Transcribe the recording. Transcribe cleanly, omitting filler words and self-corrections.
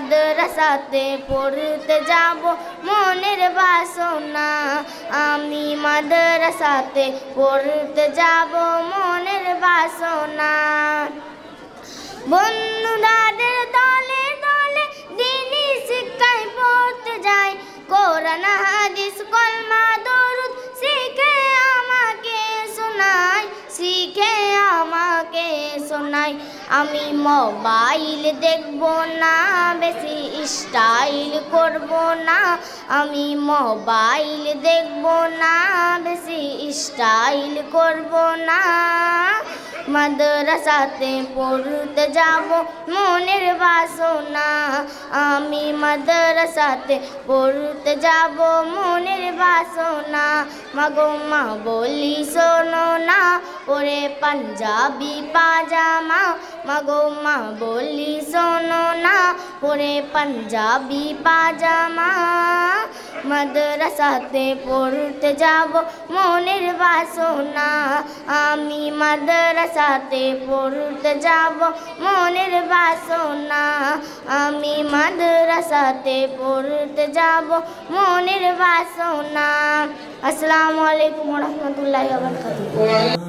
মাদ্রাসাতে পড়তে যাব মনের বাসনা আমি মাদ্রাসাতে পড়তে যাব মনের বাসনা বন্ধুদের দলে দলে দ্বীনি শিক্ষায় পড়তে যাই কোরআন হাদিস কলমা দরুদ শিখে আমাকে শোনাই আমি মোবাইল দেখব না বেশি স্টাইল করব না আমি মোবাইল দেখব না বেশি স্টাইল করব না মাদ্রাসাতে পড়তে যাব মনের বাসনা আমি মাদ্রাসাতে পড়তে যাব মনের বাসনা মাগো মা বলি শোনো না পরে পাঞ্জাবি পাজামা মাগো মা বলি শোনো না পরে পাঞ্জাবি পাজামা মাদ্রাসাতে পড়তে যাব মনের বাসনা আমি মাদ্রাসাতে পড়তে যাব মনের বাসনা আমি মাদ্রাসাতে পড়তে যাব মনের বাসনা আসসালামু আলাইকুম ওয়া রাহমাতুল্লাহি ওয়া বারাকাতুহু